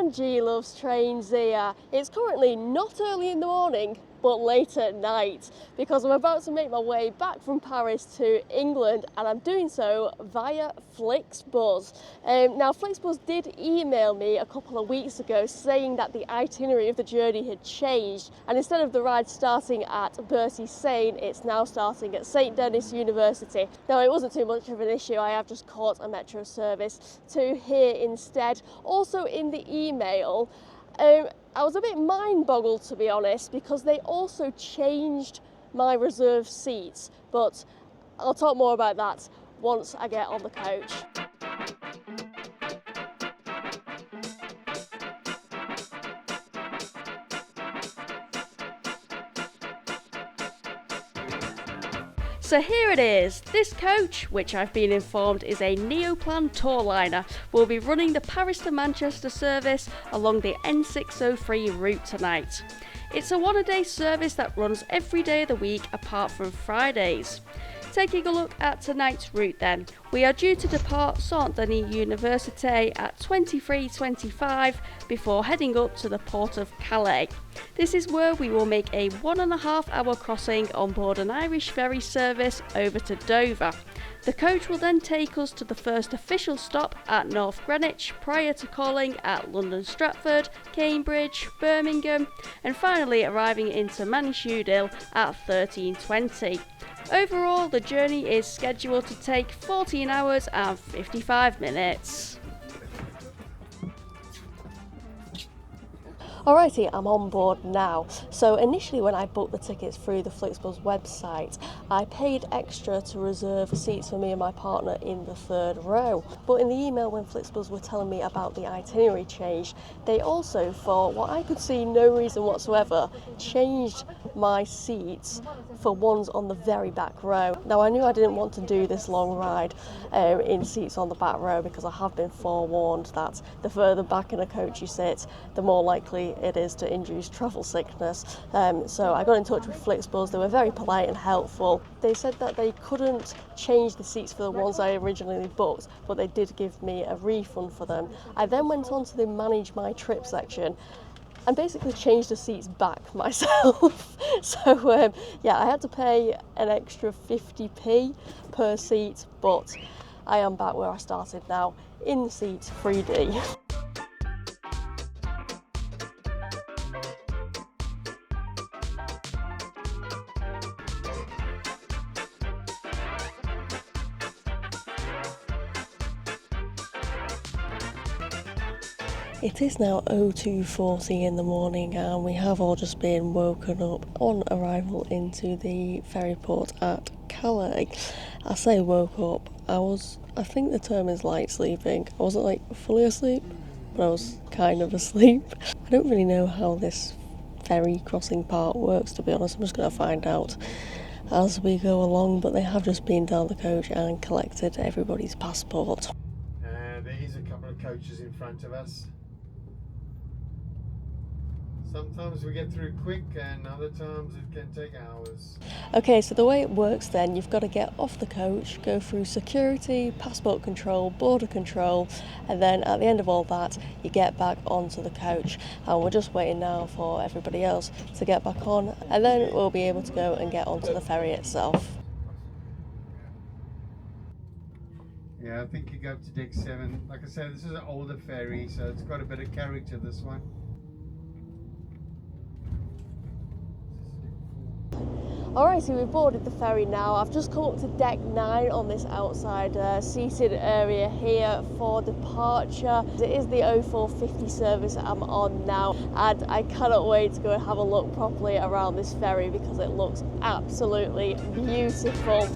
And G loves trains here. It's currently not early in the morning, but late at night, because I'm about to make my way back from Paris to England, and I'm doing so via FlixBus. Now, FlixBus did email me a couple of weeks ago saying that the itinerary of the journey had changed, and instead of the ride starting at Bercy Seine, it's now starting at St Denis University. Now, it wasn't too much of an issue. I have just caught a metro service to here instead. Also in the email, I was a bit mind-boggled, to be honest, because they also changed my reserved seats, but I'll talk more about that once I get on the coach. So here it is. This coach, which I've been informed is a Neoplan tour liner, will be running the Paris to Manchester service along the N603 route tonight. It's a one-a-day service that runs every day of the week apart from Fridays. Taking a look at tonight's route then, we are due to depart St Denis University at 23:25 before heading up to the port of Calais. This is where we will make a 1.5 hour crossing on board an Irish ferry service over to Dover. The coach will then take us to the first official stop at North Greenwich prior to calling at London Stratford, Cambridge, Birmingham, and finally arriving into Manic at 13:20. Overall, the journey is scheduled to take 14 hours and 55 minutes. Alrighty, I'm on board now. So initially when I booked the tickets through the FlixBus website, I paid extra to reserve seats for me and my partner in the third row. But in the email when FlixBus were telling me about the itinerary change, they also, for what I could see no reason whatsoever, changed my seats for ones on the very back row. Now I knew I didn't want to do this long ride in seats on the back row, because I have been forewarned that the further back in a coach you sit, the more likely it is to induce travel sickness. So I got in touch with FlixBus. They were very polite and helpful. They said that they couldn't change the seats for the ones I originally booked, but they did give me a refund for them. I then went on to the manage my trip section and basically changed the seats back myself. So yeah, I had to pay an extra 50p per seat, but I am back where I started now, in seat 3D. It is now 02:40 in the morning, and we have all just been woken up on arrival into the ferry port at Calais. I say woke up, I think the term is light sleeping. I wasn't like fully asleep, but I was kind of asleep. I don't really know how this ferry crossing part works, to be honest. I'm just going to find out as we go along, but they have just been down the coach and collected everybody's passport. There is a couple of coaches in front of us. Sometimes we get through quick, and other times it can take hours. Okay, so the way it works then, you've got to get off the coach, go through security, passport control, border control, and then at the end of all that, you get back onto the coach. And we're just waiting now for everybody else to get back on, and then we'll be able to go and get onto the ferry itself. Yeah, I think you go up to deck 7. Like I said, this is an older ferry, so it's got a bit of character, this one. Alright, so we've boarded the ferry now. I've just come up to deck 9 on this outside seated area here for departure. It is the 0450 service I'm on now, and I cannot wait to go and have a look properly around this ferry because it looks absolutely beautiful.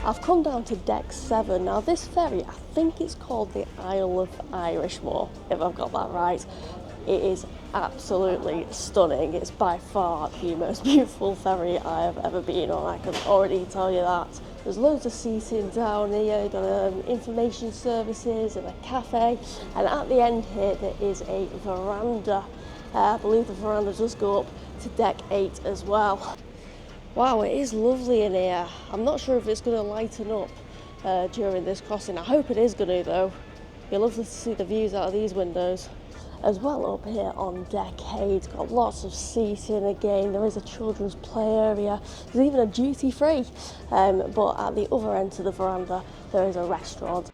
I've come down to deck 7. Now this ferry, I think it's called the Isle of Irishmore, if I've got that right. It is absolutely stunning. It's by far the most beautiful ferry I have ever been on, I can already tell you that. There's loads of seating down here. You've got information services and a cafe, and at the end here there is a veranda. I believe the veranda does go up to deck 8 as well. Wow, it is lovely in here. I'm not sure if it's going to lighten up during this crossing. I hope it is going to though. You'll love to see the views out of these windows. As well up here on deck 8, got lots of seating again. There is a children's play area. There's even a duty free. But at the other end to the veranda, there is a restaurant.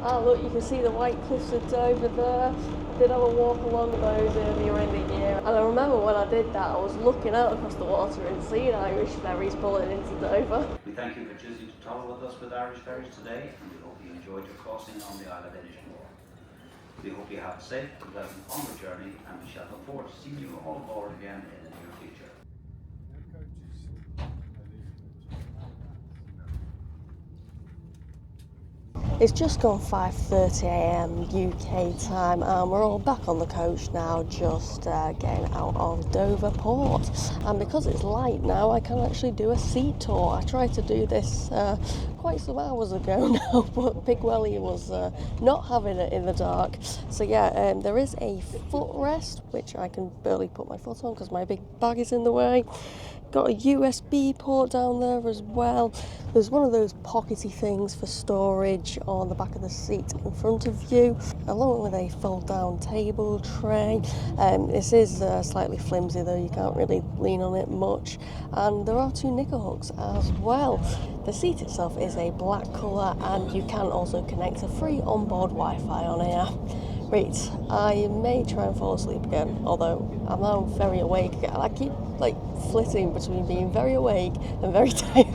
Ah, look, you can see the white cliffs of Dover there. I did have a walk along those earlier in the year, and I remember when I did that, I was looking out across the water and seeing Irish ferries pulling into Dover. We thank you for choosing to travel with us with Irish Ferries today, and we hope you enjoyed your crossing on the Isle of Inishmore. We hope you have a safe and pleasant onward journey, and we shall look forward to seeing you all aboard again in the near future. It's just gone 5:30 AM UK time, and we're all back on the coach now, just getting out of Dover Port. And because it's light now, I can actually do a sea tour. I tried to do this quite some hours ago now, but Big Welly was not having it in the dark. So yeah, there is a footrest, which I can barely put my foot on because my big bag is in the way. Got a USB port down there as well. There's one of those pockety things for storage on the back of the seat in front of you, along with a fold down table tray. This is slightly flimsy though, you can't really lean on it much. And there are 2 knicker hooks as well. The seat itself is a black colour, and you can also connect to free onboard Wi-Fi on here. Right, I may try and fall asleep again, although I'm now very awake again. I keep like flitting between being very awake and very tired.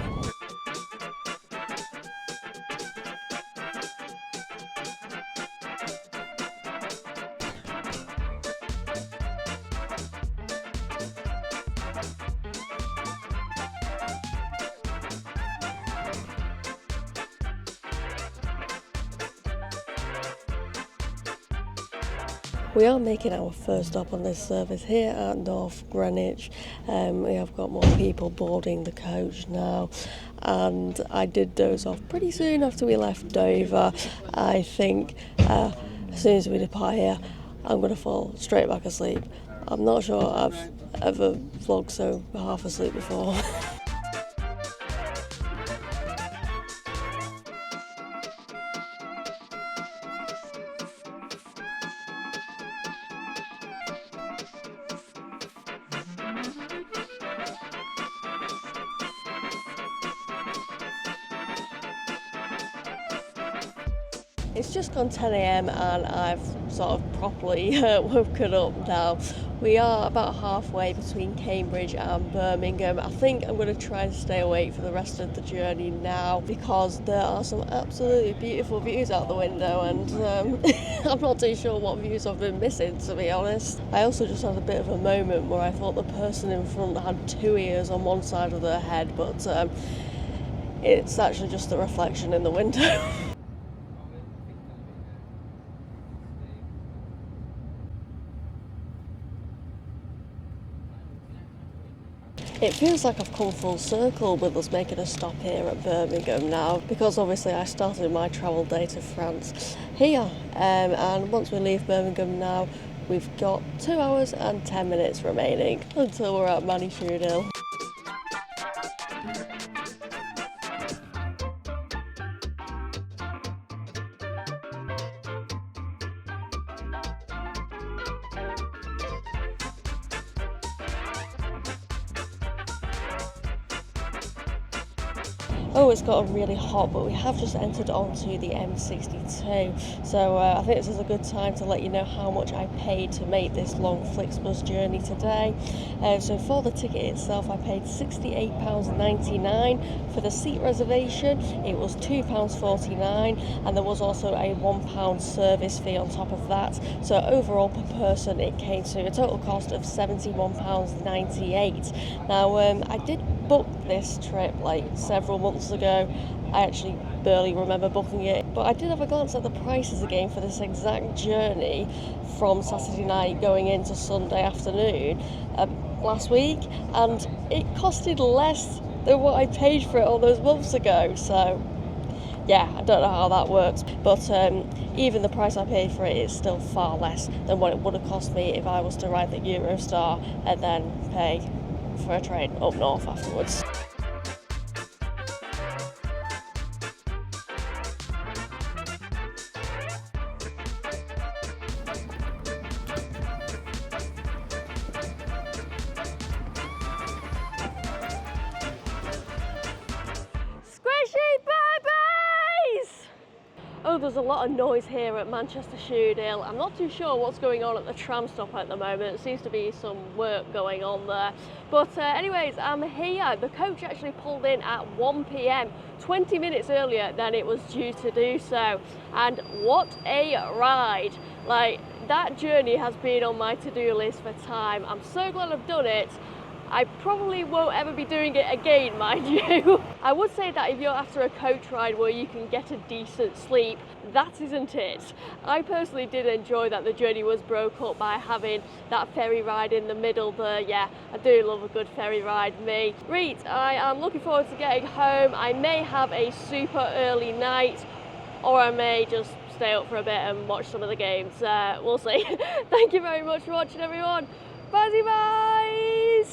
We are making our first stop on this service here at North Greenwich. We have got more people boarding the coach now, and I did doze off pretty soon after we left Dover. I think as soon as we depart here, I'm going to fall straight back asleep. I'm not sure I've ever vlogged so half asleep before. It's just gone 10 AM and I've sort of properly woken up now. We are about halfway between Cambridge and Birmingham. I think I'm going to try and stay awake for the rest of the journey now because there are some absolutely beautiful views out the window, and I'm not too sure what views I've been missing, to be honest. I also just had a bit of a moment where I thought the person in front had 2 ears on one side of their head, but it's actually just the reflection in the window. It feels like I've come full circle with us making a stop here at Birmingham now, because obviously I started my travel day to France here, and once we leave Birmingham now, we've got 2 hours and 10 minutes remaining until we're at Maconachie. Oh, it's gotten really hot, but we have just entered onto the M62, so I think this is a good time to let you know how much I paid to make this long FlixBus journey today. So for the ticket itself, I paid £68.99. For the seat reservation, it was £2.49, and there was also a £1 service fee on top of that. So overall per person, it came to a total cost of £71.98. Now, I did book this trip like several months ago, I actually barely remember booking it. But I did have a glance at the prices again for this exact journey from Saturday night going into Sunday afternoon last week, and it costed less than what I paid for it all those months ago. So yeah, I don't know how that works, but even the price I paid for it is still far less than what it would have cost me if I was to ride the Eurostar and then pay for a train up north afterwards. Oh, there's a lot of noise here at Manchester Shoedale. I'm not too sure what's going on at the tram stop at the moment. It seems to be some work going on there. But anyways, I'm here. The coach actually pulled in at 1 p.m, 20 minutes earlier than it was due to do so. And what a ride. Like, that journey has been on my to-do list for time. I'm so glad I've done it. I probably won't ever be doing it again, mind you. I would say that if you're after a coach ride where you can get a decent sleep, that isn't it. I personally did enjoy that the journey was broke up by having that ferry ride in the middle there. Yeah, I do love a good ferry ride, me. Right, I am looking forward to getting home. I may have a super early night, or I may just stay up for a bit and watch some of the games. We'll see. Thank you very much for watching, everyone. Bye, bye.